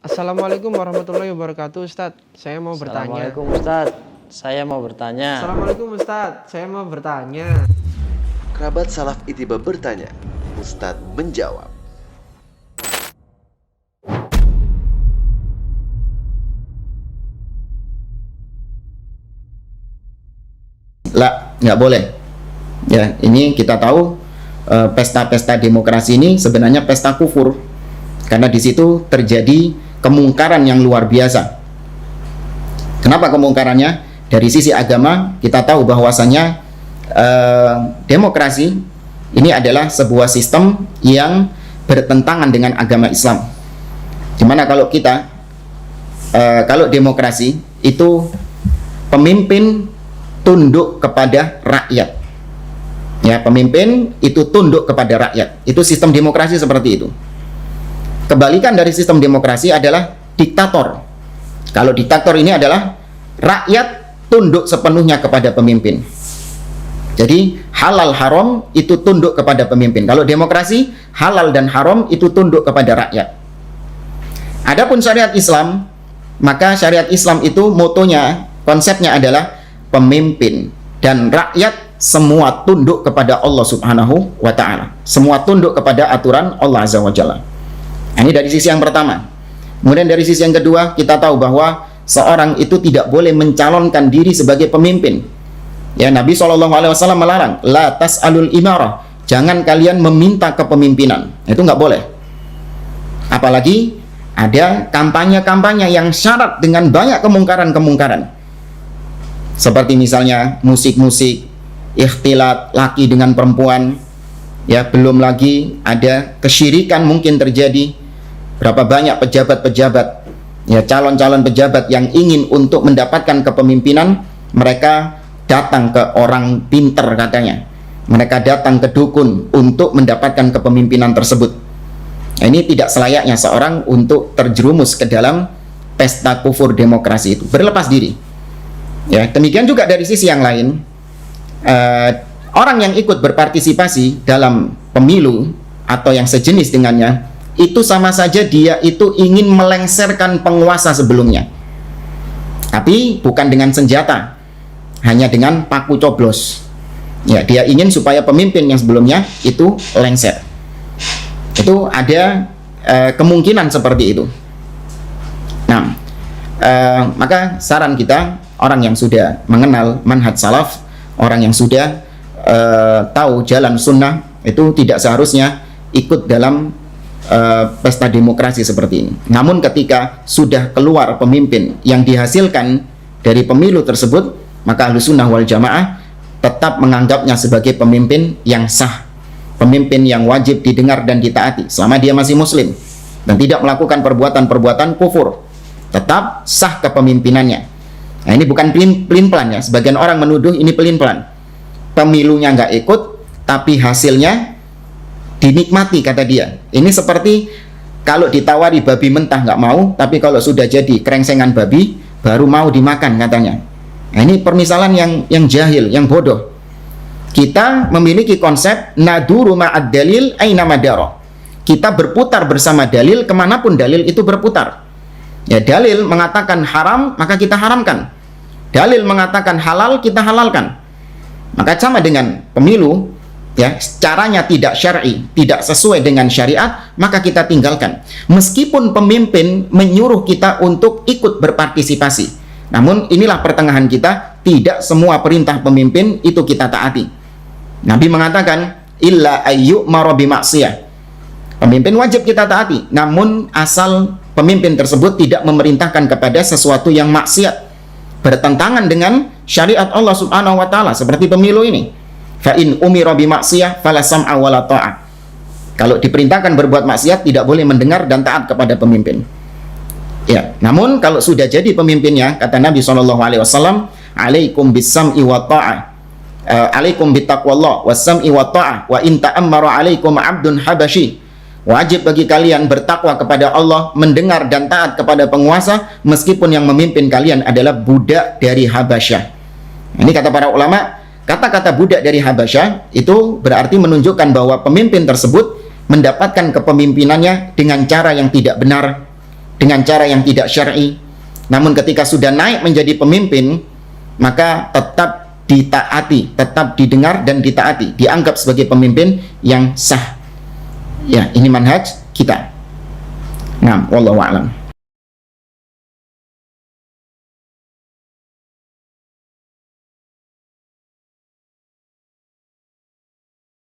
Assalamualaikum warahmatullahi wabarakatuh, Ustadz. Saya mau bertanya. Assalamualaikum Ustadz, saya mau bertanya. Assalamualaikum Ustadz, saya mau bertanya. Kerabat Salaf Itiba bertanya, Ustadz menjawab. Lah, nggak boleh. Ya, ini kita tahu pesta-pesta demokrasi ini sebenarnya pesta kufur, karena di situ terjadi kemungkaran yang luar biasa. Kenapa kemungkarannya? Dari sisi agama kita tahu bahwasanya demokrasi ini adalah sebuah sistem yang bertentangan dengan agama Islam. Dimana kalau kita kalau demokrasi itu pemimpin tunduk kepada rakyat. Ya, pemimpin itu tunduk kepada rakyat. Itu sistem demokrasi seperti itu. Kebalikan dari sistem demokrasi adalah diktator. Kalau diktator ini adalah rakyat tunduk sepenuhnya kepada pemimpin. Jadi halal haram itu tunduk kepada pemimpin. Kalau demokrasi, halal dan haram itu tunduk kepada rakyat. Adapun syariat Islam, maka syariat Islam itu motonya, konsepnya adalah pemimpin dan rakyat semua tunduk kepada Allah Subhanahu wa ta'ala. Semua tunduk kepada aturan Allah Azza wa Jalla. Ini dari sisi yang pertama. Kemudian dari sisi yang kedua, kita tahu bahwa seorang itu tidak boleh mencalonkan diri sebagai pemimpin. Ya, Nabi SAW melarang, la tas'alul imarah, jangan kalian meminta kepemimpinan. Itu nggak boleh. Apalagi ada kampanye-kampanye yang syarat dengan banyak kemungkaran-kemungkaran. Seperti misalnya musik-musik, ikhtilat laki dengan perempuan, ya, belum lagi ada kesyirikan mungkin terjadi. Berapa banyak pejabat-pejabat, ya, calon-calon pejabat yang ingin untuk mendapatkan kepemimpinan, mereka datang ke orang pinter katanya, mereka datang ke dukun untuk mendapatkan kepemimpinan tersebut. Nah, ini tidak selayaknya seorang untuk terjerumus ke dalam pesta kufur demokrasi itu, berlepas diri. Ya, demikian juga dari sisi yang lain, orang yang ikut berpartisipasi dalam pemilu atau yang sejenis dengannya, itu sama saja dia itu ingin melengsarkan penguasa sebelumnya, tapi bukan dengan senjata, hanya dengan paku coblos. Ya, dia ingin supaya pemimpin yang sebelumnya itu lengser. Itu ada kemungkinan seperti itu. Nah, maka saran kita, orang yang sudah mengenal manhaj salaf, orang yang sudah tahu jalan sunnah, itu tidak seharusnya ikut dalam pesta demokrasi seperti ini. Namun ketika sudah keluar pemimpin yang dihasilkan dari pemilu tersebut, maka Ahlus Sunnah wal Jamaah tetap menganggapnya sebagai pemimpin yang sah, pemimpin yang wajib didengar dan ditaati selama dia masih muslim dan tidak melakukan perbuatan-perbuatan kufur. Tetap sah kepemimpinannya. Nah, ini bukan pelin-pelan ya. Sebagian orang menuduh ini pelin-pelan. Pemilunya nggak ikut, tapi hasilnya dinikmati, kata dia. Ini seperti kalau ditawari babi mentah nggak mau, tapi kalau sudah jadi krengsengan babi, baru mau dimakan katanya. Nah, ini permisalan yang jahil, yang bodoh. Kita memiliki konsep naduru ma'ad dalil aina madara. Kita berputar bersama dalil kemanapun dalil itu berputar. Ya, dalil mengatakan haram, maka kita haramkan. Dalil mengatakan halal, kita halalkan. Maka sama dengan pemilu, ya, caranya tidak syar'i, tidak sesuai dengan syariat, maka kita tinggalkan. Meskipun pemimpin menyuruh kita untuk ikut berpartisipasi, namun inilah pertengahan kita, tidak semua perintah pemimpin itu kita taati. Nabi mengatakan, illa ayyu'mara bimaksiyah. Pemimpin wajib kita taati, namun asal pemimpin tersebut tidak memerintahkan kepada sesuatu yang maksiat, bertentangan dengan syariat Allah Subhanahu wa ta'ala, seperti pemilu ini. Fa in umira bimaksiyah fala sam'a wala ta'ah. Kalau diperintahkan berbuat maksiat, tidak boleh mendengar dan taat kepada pemimpin. Ya, namun kalau sudah jadi pemimpinnya, kata Nabi SAW, alaikum bis-sam'i wa ta'ah, alaikum bittaqwallah was-sam'i wa ta'ah, wa in ta'ammara alaikum abdun habashi. Wajib bagi kalian bertakwa kepada Allah, mendengar dan taat kepada penguasa, meskipun yang memimpin kalian adalah budak dari Habasyah. Ini kata para ulama, kata-kata budak dari Habasyah itu berarti menunjukkan bahwa pemimpin tersebut mendapatkan kepemimpinannya dengan cara yang tidak benar, dengan cara yang tidak syar'i. Namun ketika sudah naik menjadi pemimpin, maka tetap ditaati, tetap didengar dan ditaati, dianggap sebagai pemimpin yang sah. Ya, ini manhaj kita. Nah, wallahu a'lam.